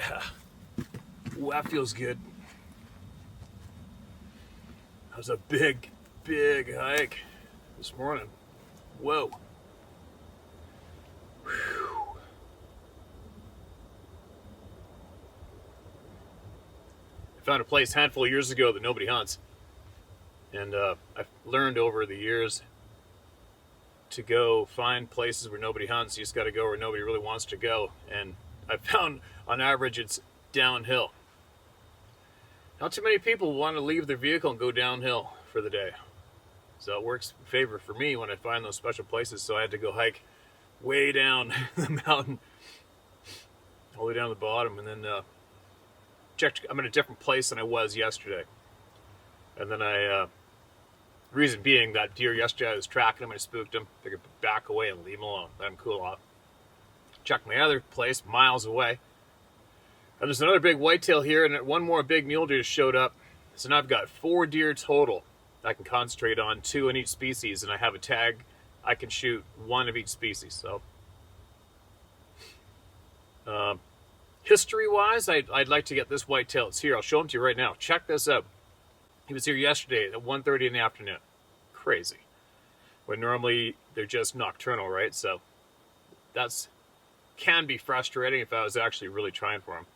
Yeah. Ooh, that feels good. That was a big, big hike this morning. Whoa. Whew. I found a place a handful of years ago that nobody hunts. And I've learned over the years to go find places where nobody hunts. You just got to go where nobody really wants to go. And I found, on average, it's downhill. Not too many people want to leave their vehicle and go downhill for the day. So it works in favor for me when I find those special places. So I had to go hike way down the mountain, all the way down to the bottom, and then checked. I'm in a different place than I was yesterday. And then reason being that deer yesterday, I was tracking him, I spooked him, figured back away and leave him alone, let him cool off. Checked my other place miles away. And there's another big whitetail here, and one more big mule deer showed up. So now I've got 4 deer total I can concentrate on, 2 in each species, and I have a tag. I can shoot 1 of each species. So, history-wise, I'd like to get this whitetail. It's here. I'll show them to you right now. Check this out. He was here yesterday at 1:30 in the afternoon. Crazy. When normally they're just nocturnal, right? So that's can be frustrating if I was actually really trying for him.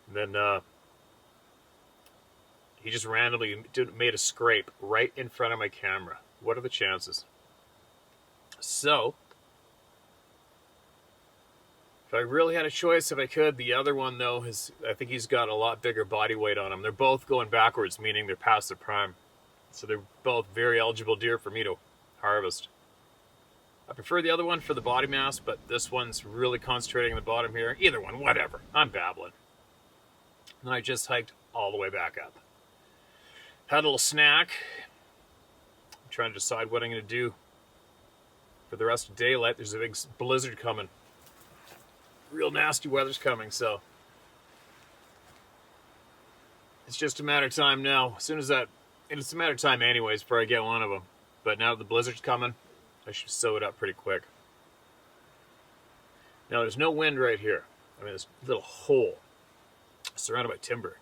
And then he just randomly made a scrape right in front of my camera. What are the chances? So, if I really had a choice, if I could, the other one, though, I think he's got a lot bigger body weight on him. They're both going backwards, meaning they're past their prime. So they're both very eligible deer for me to harvest. I prefer the other one for the body mass, but this one's really concentrating on the bottom here. Either one, whatever. I'm babbling. And I just hiked all the way back up. Had a little snack. I'm trying to decide what I'm going to do for the rest of daylight. There's a big blizzard coming. Real nasty weather's coming, so it's just a matter of time now. As soon as that, and it's a matter of time anyways before I get one of them. But now the blizzard's coming, I should sew it up pretty quick. Now there's no wind right here. I mean, this little hole surrounded by timber.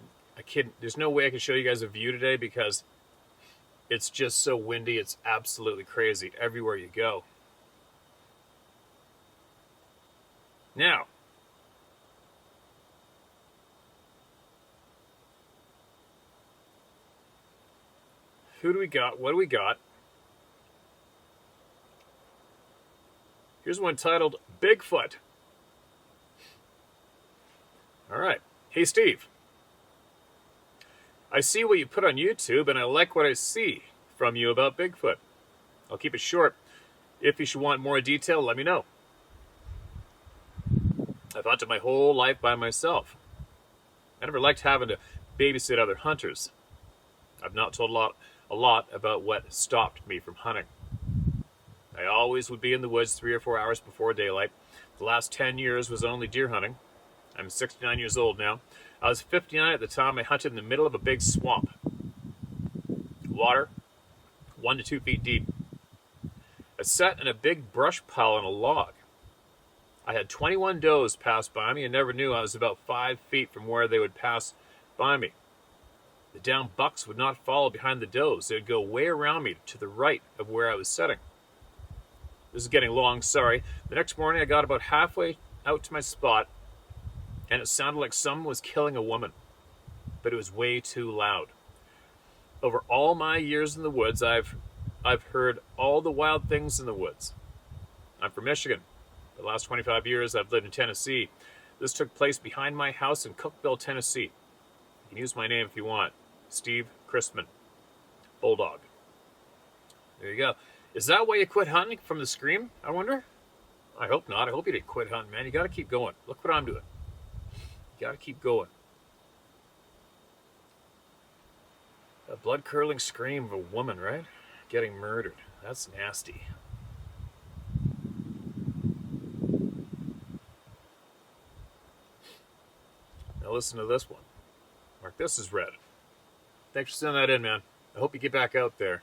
There's no way I can show you guys a view today because it's just so windy. It's absolutely crazy everywhere you go. Now, who do we got? What do we got? Here's one titled Bigfoot. All right. Hey, Steve. I see what you put on YouTube, and I like what I see from you about Bigfoot. I'll keep it short. If you should want more detail, let me know. I've hunted my whole life by myself. I never liked having to babysit other hunters. I've not told a lot about what stopped me from hunting. I always would be in the woods 3 or 4 hours before daylight. The last 10 years was only deer hunting. I'm 69 years old now. I was 59 at the time I hunted in the middle of a big swamp. Water, 1 to 2 feet deep. I sat in a big brush pile on a log. I had 21 does pass by me and never knew I was about 5 feet from where they would pass by me. The down bucks would not follow behind the does. They would go way around me to the right of where I was sitting. This is getting long, sorry. The next morning I got about halfway out to my spot and it sounded like someone was killing a woman, but it was way too loud. Over all my years in the woods, I've heard all the wild things in the woods. I'm from Michigan. The last 25 years I've lived in Tennessee. This took place behind my house in Cookeville, Tennessee. You can use my name if you want. Steve Christman. Bulldog. There you go. Is that why you quit hunting from the scream, I wonder? I hope not. I hope you didn't quit hunting, man. You got to keep going. Look what I'm doing. You got to keep going. A blood-curdling scream of a woman, right? Getting murdered. That's nasty. Now listen to this one. Mark this as red. Thanks for sending that in, man. I hope you get back out there.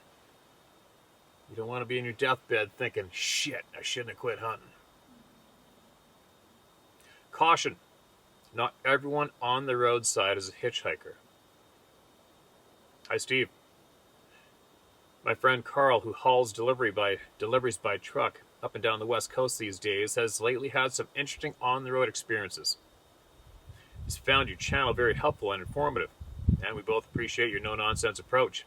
You don't want to be in your deathbed thinking, shit, I shouldn't have quit hunting. Caution. Not everyone on the roadside is a hitchhiker. Hi, Steve. My friend Carl, who hauls deliveries by truck up and down the West Coast these days, has lately had some interesting on-the-road experiences. He's found your channel very helpful and informative, and we both appreciate your no-nonsense approach.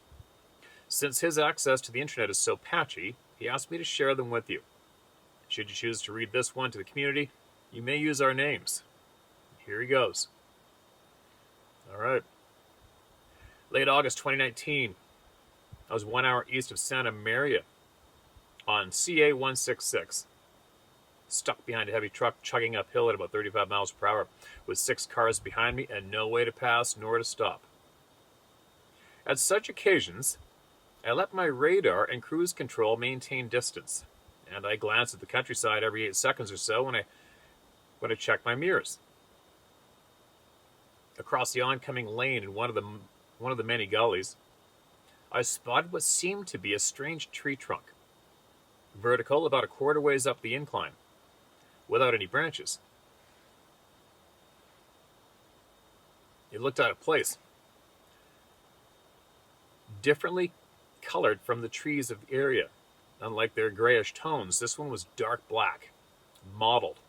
Since his access to the internet is so patchy, he asked me to share them with you. Should you choose to read this one to the community, you may use our names. Here he goes. All right. Late August 2019, I was 1 hour east of Santa Maria on CA 166. Stuck behind a heavy truck chugging uphill at about 35 miles per hour with 6 cars behind me and no way to pass nor to stop. At such occasions, I let my radar and cruise control maintain distance, and I glance at the countryside every 8 seconds or so when I check my mirrors. Across the oncoming lane in one of the many gullies, I spotted what seemed to be a strange tree trunk, vertical about a quarter ways up the incline, without any branches. It looked out of place, differently colored from the trees of the area. Unlike their grayish tones, this one was dark black, mottled,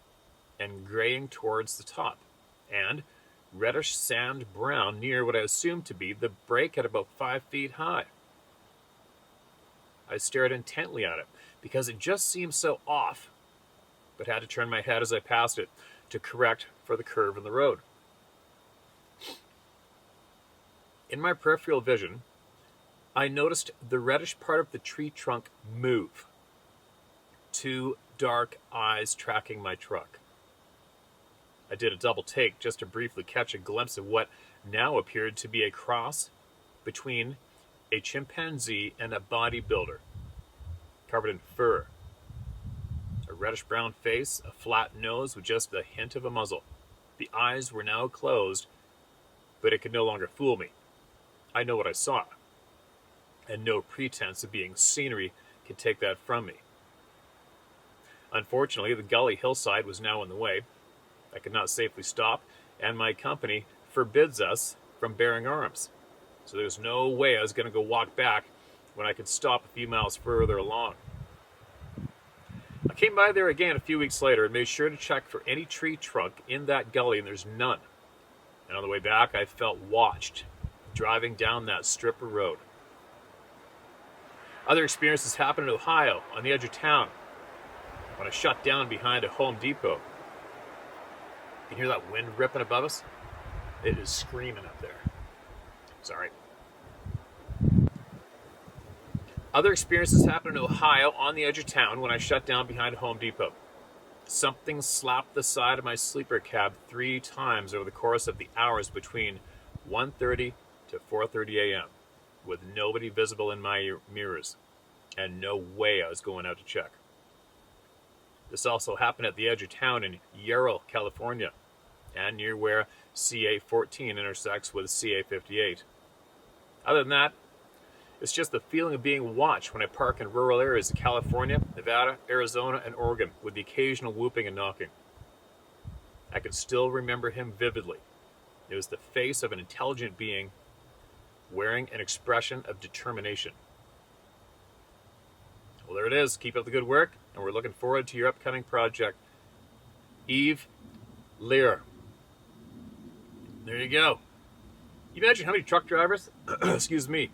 and graying towards the top, and reddish sand brown near what I assumed to be the break at about 5 feet high. I stared intently at it because it just seemed so off, but had to turn my head as I passed it to correct for the curve in the road. In my peripheral vision, I noticed the reddish part of the tree trunk move. 2 dark eyes tracking my truck. I did a double take just to briefly catch a glimpse of what now appeared to be a cross between a chimpanzee and a bodybuilder, covered in fur. A reddish-brown face, a flat nose with just the hint of a muzzle. The eyes were now closed, but it could no longer fool me. I know what I saw, and no pretense of being scenery could take that from me. Unfortunately, the gully hillside was now in the way. I could not safely stop, and my company forbids us from bearing arms. So there was no way I was going to go walk back when I could stop a few miles further along. I came by there again a few weeks later and made sure to check for any tree trunk in that gully, and there's none. And on the way back, I felt watched, driving down that strip of road. Other experiences happened in Ohio, on the edge of town, when I shut down behind a Home Depot. You can hear that wind ripping above us? It is screaming up there. Sorry. Other experiences happened in Ohio on the edge of town when I shut down behind a Home Depot. Something slapped the side of my sleeper cab 3 times over the course of the hours between 1:30 to 4:30 a.m. with nobody visible in my mirrors and no way I was going out to check. This also happened at the edge of town in Yarrow, California, and near where CA-14 intersects with CA-58. Other than that, it's just the feeling of being watched when I park in rural areas of California, Nevada, Arizona, and Oregon, with the occasional whooping and knocking. I can still remember him vividly. It was the face of an intelligent being wearing an expression of determination. Well, there it is. Keep up the good work, and we're looking forward to your upcoming project. Eve Lear. There you go. You imagine how many truck drivers, excuse me,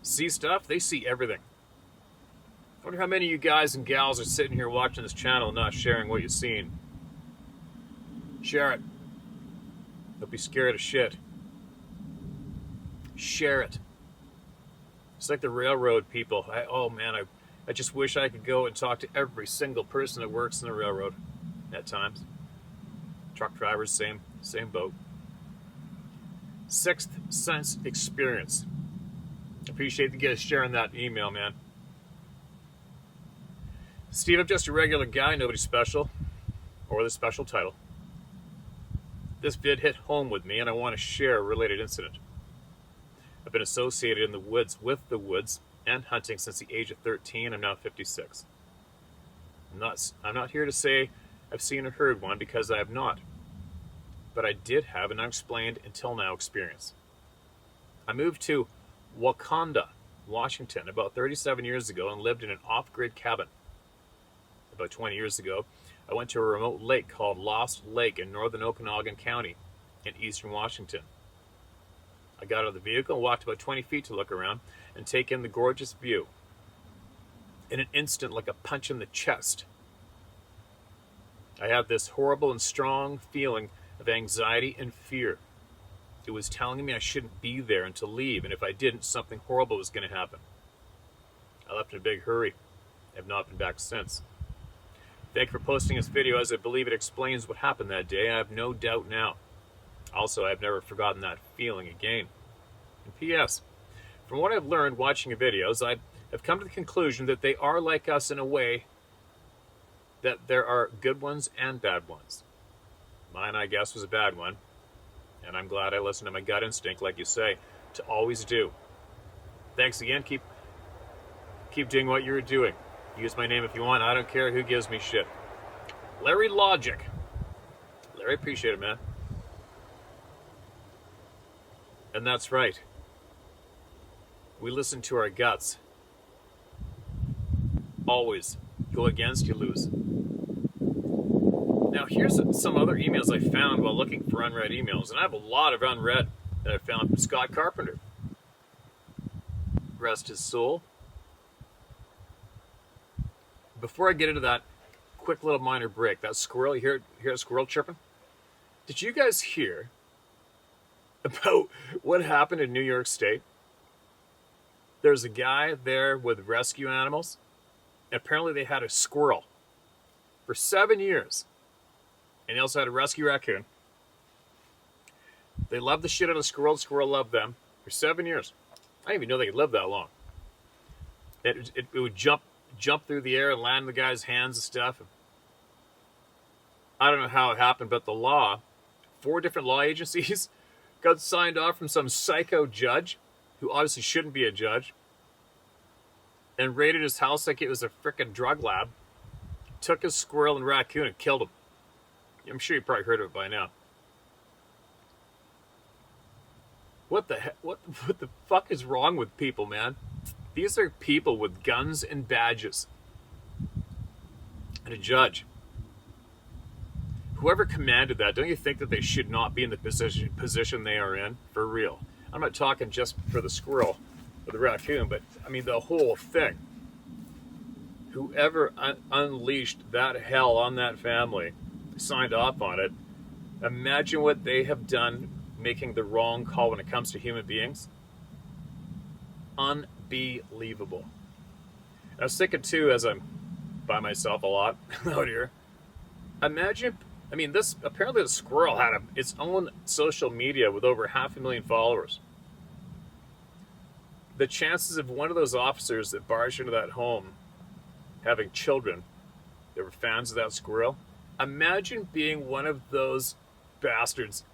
see stuff? They see everything. I wonder how many of you guys and gals are sitting here watching this channel and not sharing what you've seen. Share it. Don't be scared of shit. Share it. It's like the railroad people. I just wish I could go and talk to every single person that works in the railroad at times. Truck drivers, same boat. Sixth Sense Experience. Appreciate the guys sharing that email, man. Steve, I'm just a regular guy, nobody special, or the special title. This vid hit home with me, and I want to share a related incident. I've been associated in the woods with the woods and hunting since the age of 13. I'm now 56. I'm not here to say I've seen or heard one, because I have not. but I did have an unexplained until now experience. I moved to Wakanda, Washington, about 37 years ago and lived in an off-grid cabin. About 20 years ago, I went to a remote lake called Lost Lake in northern Okanagan County in eastern Washington. I got out of the vehicle and walked about 20 feet to look around and take in the gorgeous view. In an instant, like a punch in the chest, I had this horrible and strong feeling of anxiety and fear. It was telling me I shouldn't be there and to leave, and if I didn't, something horrible was going to happen. I left in a big hurry. I have not been back since. Thank you for posting this video, as I believe it explains what happened that day. I have no doubt now. Also, I have never forgotten that feeling again. And P.S. From what I've learned watching your videos, I have come to the conclusion that they are like us in a way, that there are good ones and bad ones. Mine, I guess, was a bad one. And I'm glad I listened to my gut instinct, like you say, to always do. Thanks again. Keep doing what you're doing. Use my name if you want. I don't care who gives me shit. Larry Logic. Larry, appreciate it, man. And that's right. We listen to our guts. Always. Go against, you lose. Now, here's some other emails I found while looking for unread emails. And I have a lot of unread that I found from Scott Carpenter. Rest his soul. Before I get into that, quick little minor break. That squirrel, you hear a squirrel chirping? Did you guys hear about what happened in New York State? There's a guy there with rescue animals. And apparently they had a squirrel for 7 years. And they also had a rescue raccoon. They loved the shit out of the squirrel. The squirrel loved them for 7 years. I didn't even know they could live that long. It would jump through the air and land in the guy's hands and stuff. I don't know how it happened, but the law, 4 different law agencies got signed off from some psycho judge, who obviously shouldn't be a judge, and raided his house like it was a frickin' drug lab, took his squirrel and raccoon and killed him. I'm sure you probably heard of it by now. What the heck? What the fuck is wrong with people, man? These are people with guns and badges. And a judge. Whoever commanded that, don't you think that they should not be in the position they are in? For real. I'm not talking just for the squirrel or the raccoon, but I mean the whole thing. Whoever unleashed that hell on that family, signed off on it, imagine what they have done making the wrong call when it comes to human beings. Unbelievable. I was thinking too, as I'm by myself a lot out here, imagine, I mean, apparently the squirrel had its own social media with over 500,000 followers. The chances of one of those officers that barged into that home having children that were fans of that squirrel, imagine being one of those bastards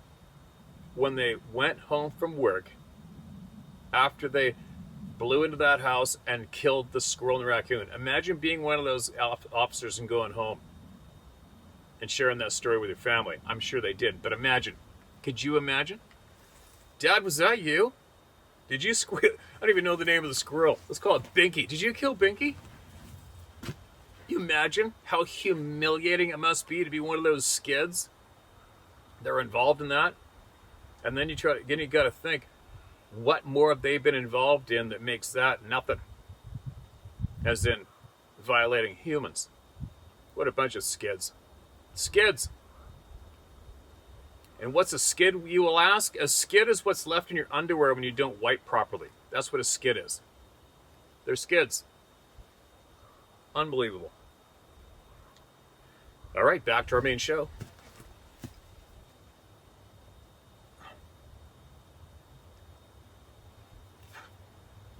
when they went home from work after they blew into that house and killed the squirrel and the raccoon. Imagine being one of those officers and going home and sharing that story with your family. I'm sure they did, but imagine. Could you imagine? Dad, was that you? Did you I don't even know the name of the squirrel. Let's call it Binky. Did you kill Binky? You imagine how humiliating it must be to be one of those skids that are involved in that? And then you got to think, what more have they been involved in that makes that nothing? As in violating humans. What a bunch of skids. Skids. And what's a skid, you will ask? A skid is what's left in your underwear when you don't wipe properly. That's what a skid is. They're skids. Unbelievable. All right, back to our main show.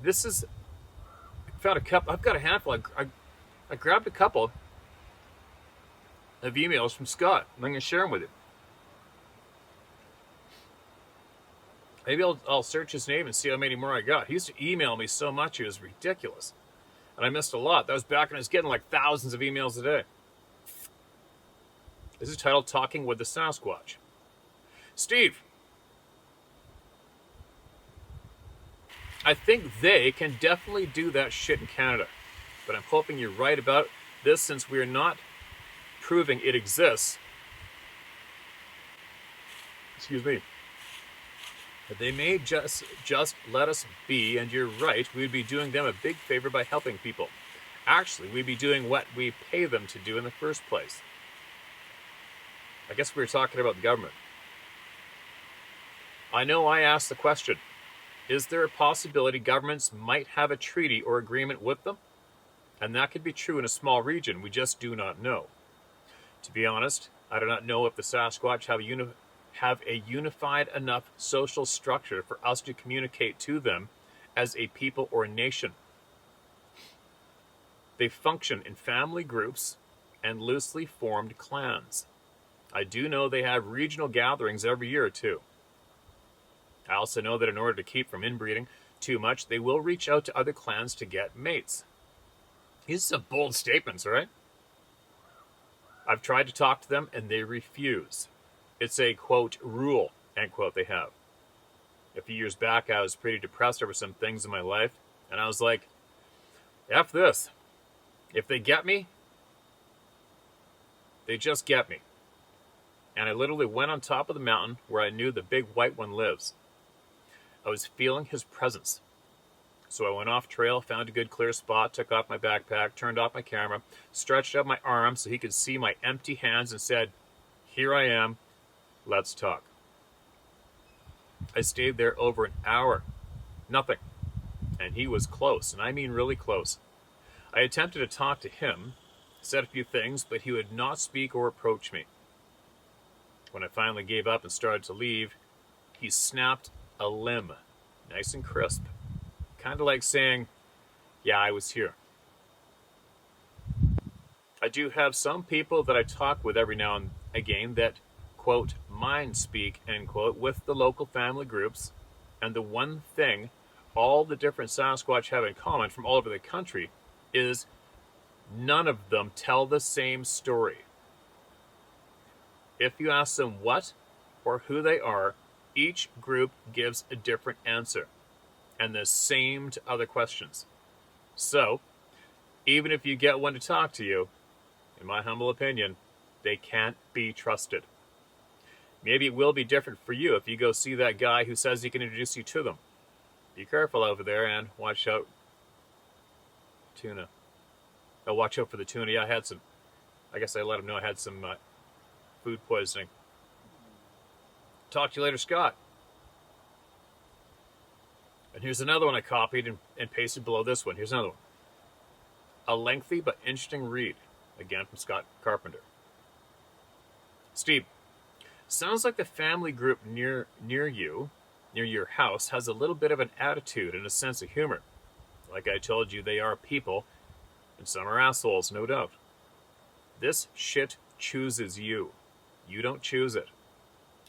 This is, I found a couple, I've got a handful. I grabbed a couple of emails from Scott. I'm going to share them with you. Maybe I'll search his name and see how many more I got. He used to email me so much, it was ridiculous. And I missed a lot. That was back when I was getting like thousands of emails a day. This is titled Talking with the Sasquatch. Steve, I think they can definitely do that shit in Canada. But I'm hoping you're right about this since we are not proving it exists. Excuse me. They may just let us be, and you're right, we'd be doing them a big favor by helping people. Actually, we'd be doing what we pay them to do in the first place. I guess we were talking about the government. I know I asked the question, is there a possibility governments might have a treaty or agreement with them? And that could be true in a small region, we just do not know. To be honest, I do not know if the Sasquatch have a unified enough social structure for us to communicate to them as a people or a nation. They function in family groups and loosely formed clans. I do know they have regional gatherings every year or two. I also know that in order to keep from inbreeding too much, they will reach out to other clans to get mates. These are some bold statements, right? I've tried to talk to them and they refuse. It's a, quote, rule, end quote, they have. A few years back, I was pretty depressed over some things in my life, and I was like, F this. If they get me, they just get me. And I literally went on top of the mountain where I knew the big white one lives. I was feeling his presence. So I went off trail, found a good clear spot, took off my backpack, turned off my camera, stretched out my arms so he could see my empty hands and said, here I am, let's talk. I stayed there over an hour. Nothing. And he was close, and I mean really close. I attempted to talk to him, said a few things, but he would not speak or approach me. When I finally gave up and started to leave, he snapped a limb, nice and crisp. Kind of like saying, yeah, I was here. I do have some people that I talk with every now and again that, quote, mind speak, end quote, with the local family groups. And the one thing all the different Sasquatch have in common from all over the country is none of them tell the same story. If you ask them what or who they are, each group gives a different answer. And the same to other questions. So, even if you get one to talk to you, in my humble opinion, they can't be trusted. Maybe it will be different for you if you go see that guy who says he can introduce you to them. Be careful over there and watch out. Tuna. Oh, watch out for the tuna. Yeah, I guess I let him know I had some food poisoning. Talk to you later, Scott. And here's another one I copied and pasted below this one. Here's another one. A lengthy but interesting read. Again from Scott Carpenter. Steve, sounds like the family group near your house, has a little bit of an attitude and a sense of humor. Like I told you, they are people, and some are assholes, no doubt. This shit chooses you. You don't choose it.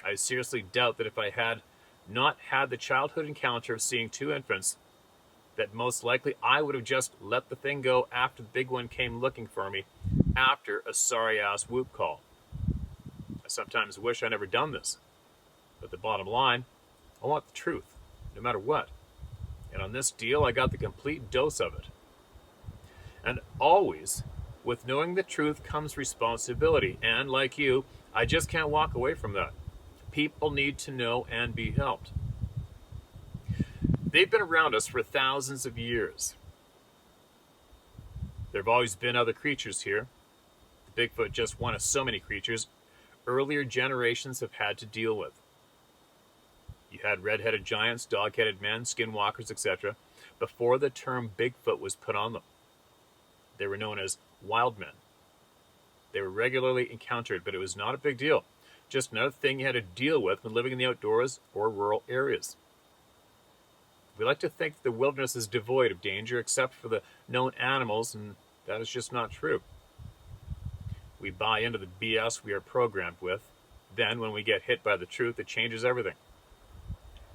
I seriously doubt that if I had not had the childhood encounter of seeing two infants, that most likely I would have just let the thing go after the big one came looking for me after a sorry-ass whoop call. I sometimes wish I never done this, but the bottom line, I want the truth, no matter what. And on this deal, I got the complete dose of it. And always, with knowing the truth comes responsibility, and like you, I just can't walk away from that. People need to know and be helped. They've been around us for thousands of years. There have always been other creatures here. The Bigfoot just one of so many creatures earlier generations have had to deal with. You had red-headed giants, dog-headed men, skinwalkers, etc. before the term Bigfoot was put on them. They were known as wild men. They were regularly encountered, but it was not a big deal. Just another thing you had to deal with when living in the outdoors or rural areas. We like to think the wilderness is devoid of danger except for the known animals, and that is just not true. We buy into the BS we are programmed with. Then, when we get hit by the truth, it changes everything.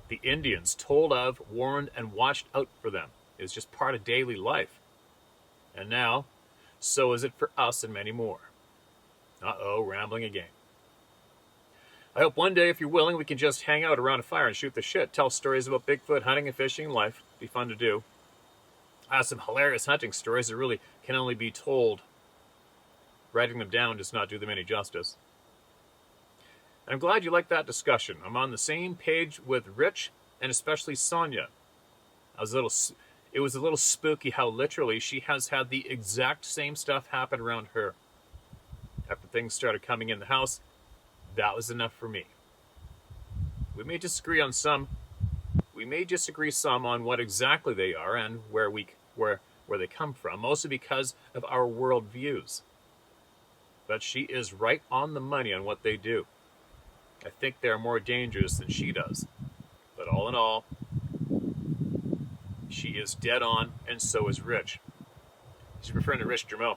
The Indians told of, warned, and watched out for them. It was just part of daily life. And now, so is it for us and many more. Uh-oh, rambling again. I hope one day, if you're willing, we can just hang out around a fire and shoot the shit, tell stories about Bigfoot, hunting and fishing and life. Be fun to do. I have some hilarious hunting stories that really can only be told. Writing them down does not do them any justice. And I'm glad you liked that discussion. I'm on the same page with Rich and especially Sonia. It was a little spooky how literally she has had the exact same stuff happen around her. After things started coming in the house, that was enough for me. We may disagree some on what exactly they are and where they come from, mostly because of our world views. But she is right on the money on what they do. I think they're more dangerous than she does. But all in all, she is dead on, and so is Rich. She's referring to Rich Germeau.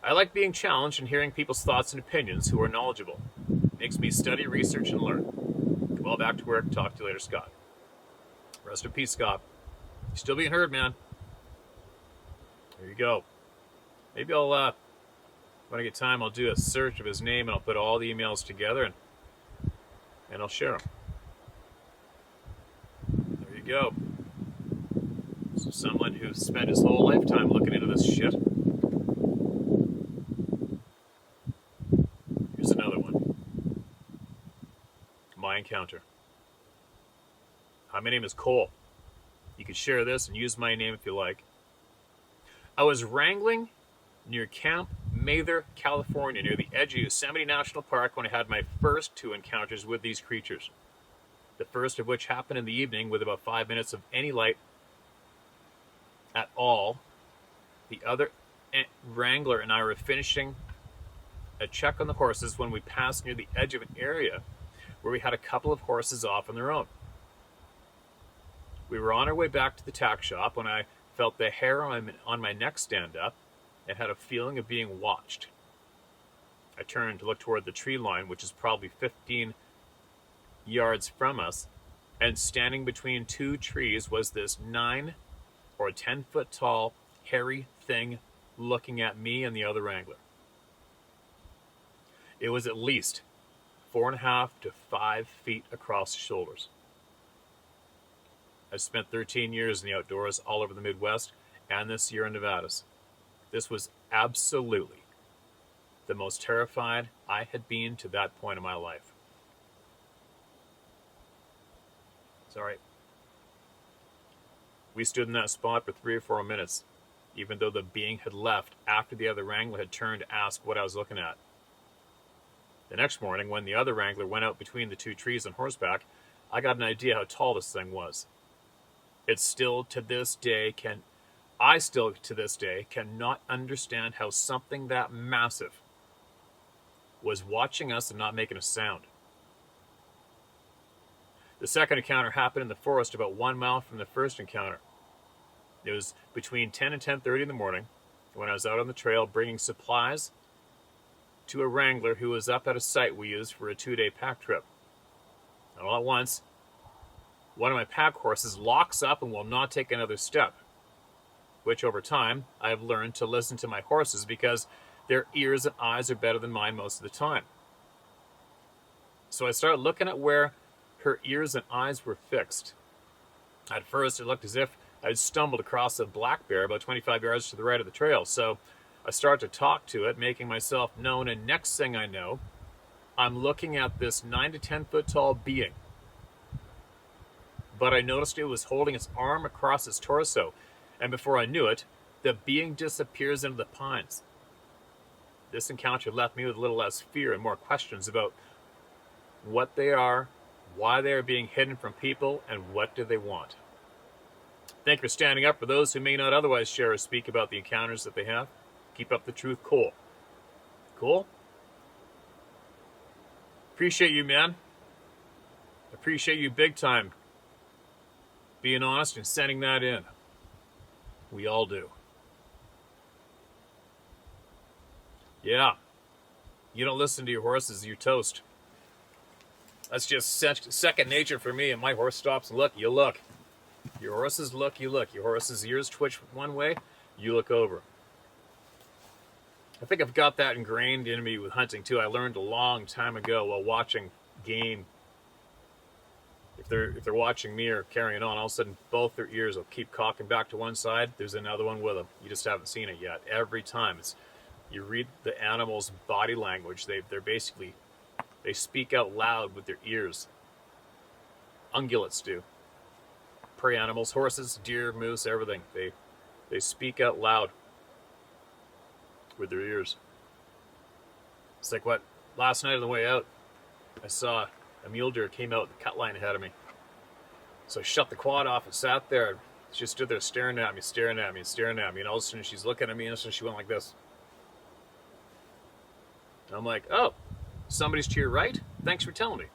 I like being challenged and hearing people's thoughts and opinions who are knowledgeable. It makes me study, research, and learn. Well, back to work. Talk to you later, Scott. Rest in peace, Scott. You're still being heard, man. There you go. Maybe I'll, when I get time, I'll do a search of his name and I'll put all the emails together and I'll share them. There you go. So someone who spent his whole lifetime looking into this shit. Here's another one. My encounter. Hi, my name is Cole. You can share this and use my name if you like. I was wrangling near Camp Mather, California, near the edge of Yosemite National Park when I had my first two encounters with these creatures. The first of which happened in the evening with about 5 minutes of any light at all. The other Wrangler and I were finishing a check on the horses when we passed near the edge of an area where we had a couple of horses off on their own. We were on our way back to the tack shop when I felt the hair on my neck stand up and had a feeling of being watched. I turned to look toward the tree line, which is probably 15 yards from us, and standing between two trees was this 9 or 10 foot tall, hairy thing looking at me and the other Wrangler. It was at least 4.5 to 5 feet across the shoulders. I've spent 13 years in the outdoors all over the Midwest and this year in Nevada. This was absolutely the most terrified I had been to that point in my life. It's all right. We stood in that spot for 3 or 4 minutes, even though the being had left after the other Wrangler had turned to ask what I was looking at. The next morning, when the other Wrangler went out between the two trees on horseback, I got an idea how tall this thing was. I still to this day cannot understand how something that massive was watching us and not making a sound. The second encounter happened in the forest about 1 mile from the first encounter. It was between 10 and 10:30 in the morning when I was out on the trail bringing supplies to a Wrangler who was up at a site we used for a 2-day pack trip. And all at once, one of my pack horses locks up and will not take another step, which over time I have learned to listen to my horses because their ears and eyes are better than mine most of the time. So I started looking at where her ears and eyes were fixed. At first, it looked as if I had stumbled across a black bear about 25 yards to the right of the trail. So I started to talk to it, making myself known, and next thing I know, I'm looking at this 9 to 10 foot tall being. But I noticed it was holding its arm across its torso, and before I knew it, the being disappears into the pines. This encounter left me with a little less fear and more questions about what they are, why they are being hidden from people, and what do they want. Thank you for standing up for those who may not otherwise share or speak about the encounters that they have. Keep up the truth, Cole. Cool? Appreciate you, man. Appreciate you big time. Being honest and sending that in. We all do. Yeah. You don't listen to your horses, you're toast. That's just second nature for me, and my horse stops and look, you look. Your horses look, you look. Your horse's ears twitch one way, you look over. I think I've got that ingrained in me with hunting too. I learned a long time ago while watching game. If they're watching me or carrying on, all of a sudden both their ears will keep cocking back to one side. There's another one with them. You just haven't seen it yet. Every time you read the animal's body language. They're basically, they speak out loud with their ears. Ungulates do. Prey animals, horses, deer, moose, everything. They speak out loud with their ears. It's like what? Last night on the way out, I saw a mule deer came out the cut line ahead of me. So I shut the quad off and sat there. She stood there staring at me, staring at me, staring at me. And all of a sudden she's looking at me and all of a sudden she went like this. And I'm like, oh, somebody's to your right? Thanks for telling me.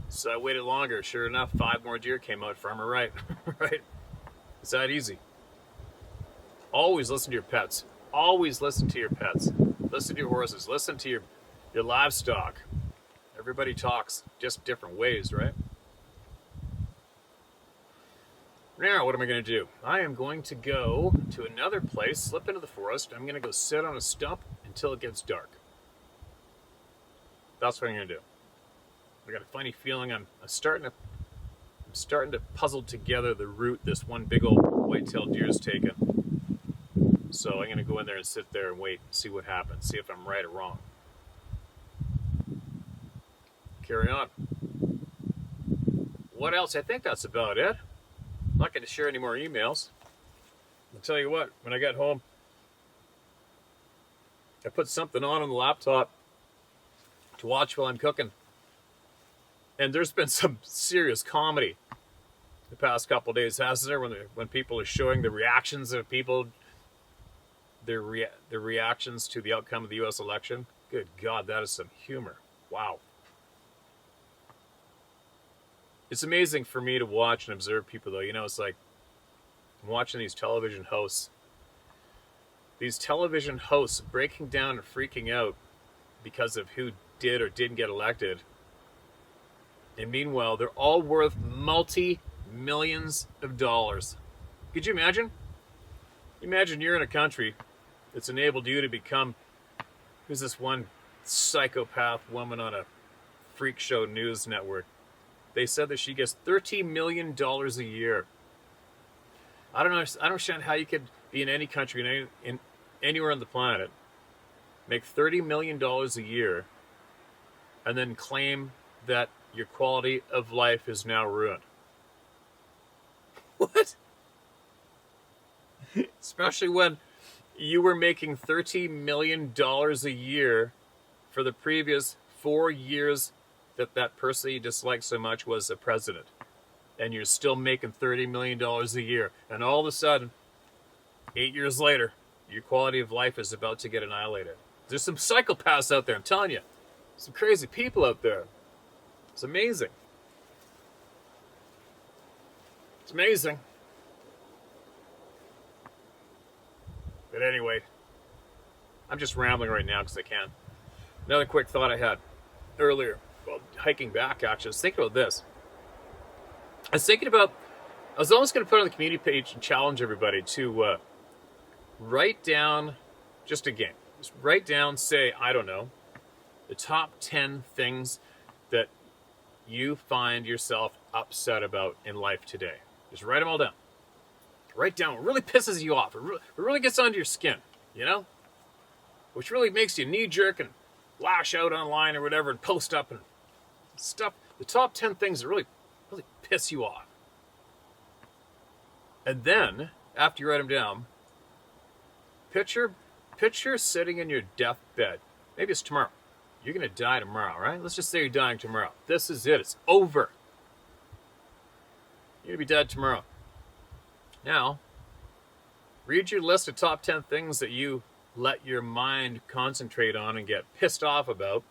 So I waited longer. Sure enough, 5 more deer came out from her right. Right? It's that easy. Always listen to your pets. Always listen to your pets. Listen to your horses. Listen to your livestock. Everybody talks just different ways, right? Now, what am I going to do? I am going to go to another place, slip into the forest. I'm going to go sit on a stump until it gets dark. That's what I'm going to do. I got a funny feeling I'm starting to puzzle together the route this one big old white-tailed deer is taking. So I'm going to go in there and sit there and wait and see what happens, see if I'm right or wrong. Carry on. What else? I think that's about it. I'm not going to share any more emails. I'll tell you what, when I got home, I put something on the laptop to watch while I'm cooking. And there's been some serious comedy the past couple of days, hasn't there? When people are showing the reactions of people, their reactions to the outcome of the U.S. election. Good God, that is some humor. Wow. It's amazing for me to watch and observe people, though. You know, it's like I'm watching these television hosts. These television hosts breaking down and freaking out because of who did or didn't get elected. And meanwhile, they're all worth multi-millions of dollars. Could you imagine? Imagine you're in a country that's enabled you to become, who's this one psychopath woman on a freak show news network? They said that she gets $30 million a year. I don't understand how you could be in any country, anywhere on the planet, make $30 million a year, and then claim that your quality of life is now ruined. What? Especially when you were making $30 million a year for the previous 4 years that person you dislike so much was the president. And you're still making $30 million a year. And all of a sudden, 8 years later, your quality of life is about to get annihilated. There's some psychopaths out there, I'm telling you. Some crazy people out there. It's amazing. It's amazing. But anyway, I'm just rambling right now because I can. Another quick thought I had earlier, well, hiking back actually, I was thinking about this. I was almost going to put on the community page and challenge everybody to write down, just a game. Just write down, say, I don't know, the top 10 things that you find yourself upset about in life today. Just write them all down. Write down what really pisses you off. It really gets under your skin, you know? Which really makes you knee-jerk and lash out online or whatever and post up and stuff. The top 10 things that really piss you off. And then, after you write them down, picture sitting in your deathbed. Maybe it's tomorrow. You're going to die tomorrow, right? Let's just say you're dying tomorrow. This is it. It's over. You're going to be dead tomorrow. Now, read your list of top 10 things that you let your mind concentrate on and get pissed off about.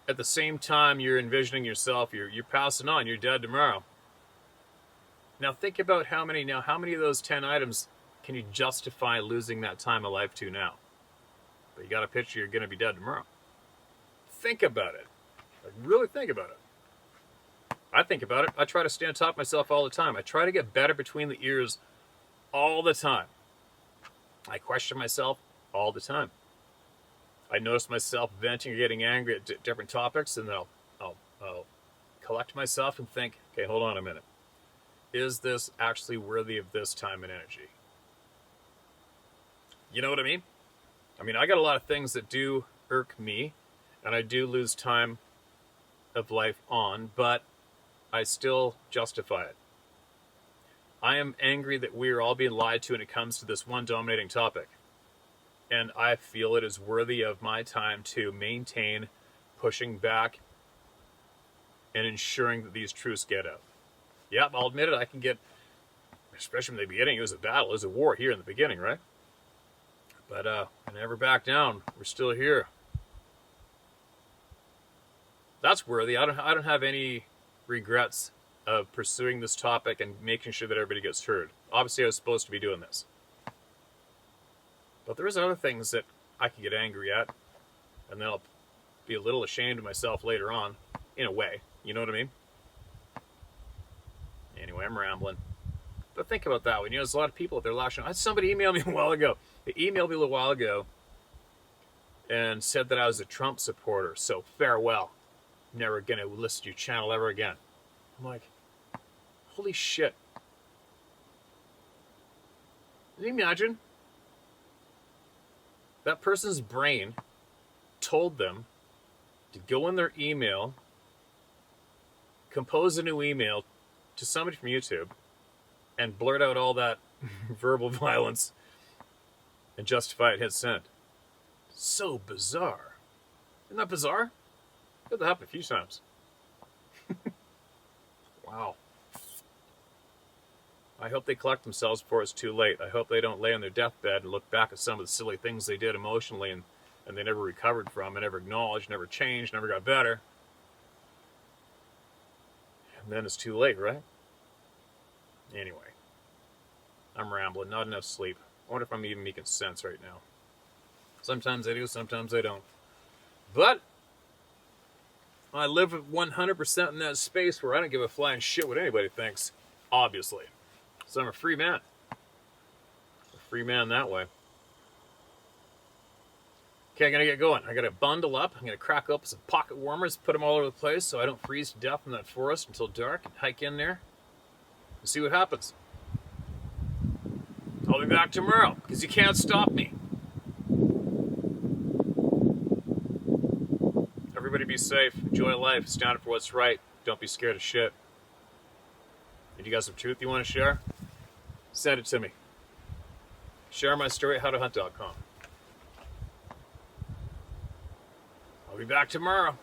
At the same time, you're envisioning yourself, you're passing on, you're dead tomorrow. Now think about how many of those 10 items can you justify losing that time of life to now? But you got a picture you're going to be dead tomorrow. Think about it. Like, really think about it. I think about it. I try to stay on top of myself all the time. I try to get better between the ears all the time. I question myself all the time. I notice myself venting or getting angry at different topics, and then I'll collect myself and think, okay, hold on a minute. Is this actually worthy of this time and energy? You know what I mean? I mean, I got a lot of things that do irk me, and I do lose time of life on, but I still justify it. I am angry that we are all being lied to when it comes to this one dominating topic. And I feel it is worthy of my time to maintain pushing back and ensuring that these truths get out. Yep, I'll admit it, I can get, especially in the beginning, it was a battle, it was a war here in the beginning, right? But I never back down. We're still here. That's worthy. I don't have any regrets of pursuing this topic and making sure that everybody gets heard. Obviously, I was supposed to be doing this. But there is other things that I can get angry at, and then I'll be a little ashamed of myself later on, in a way. You know what I mean? Anyway, I'm rambling. But think about that. When there's a lot of people out there lashing. Somebody emailed me a while ago. They emailed me a little while ago and said that I was a Trump supporter. So farewell. Never going to listen to your channel ever again. I'm like, holy shit. Can you imagine? That person's brain told them to go in their email, compose a new email to somebody from YouTube, and blurt out all that verbal violence and justify it, hit send. So bizarre. Isn't that bizarre? That happened a few times. Wow. I hope they collect themselves before it's too late. I hope they don't lay on their deathbed and look back at some of the silly things they did emotionally and they never recovered from, and never acknowledged, never changed, never got better. And then it's too late, right? Anyway. I'm rambling. Not enough sleep. I wonder if I'm even making sense right now. Sometimes I do, sometimes I don't. But I live 100% in that space where I don't give a flying shit what anybody thinks, obviously. So I'm a free man. A free man that way. Okay, I'm going to get going. I got to bundle up. I'm going to crack open some pocket warmers, put them all over the place so I don't freeze to death in that forest until dark, and hike in there and see what happens. I'll be back tomorrow, because you can't stop me. Everybody be safe. Enjoy life. Stand up for what's right. Don't be scared of shit. If you got some truth you want to share, send it to me. Share my story at howtohunt.com. I'll be back tomorrow.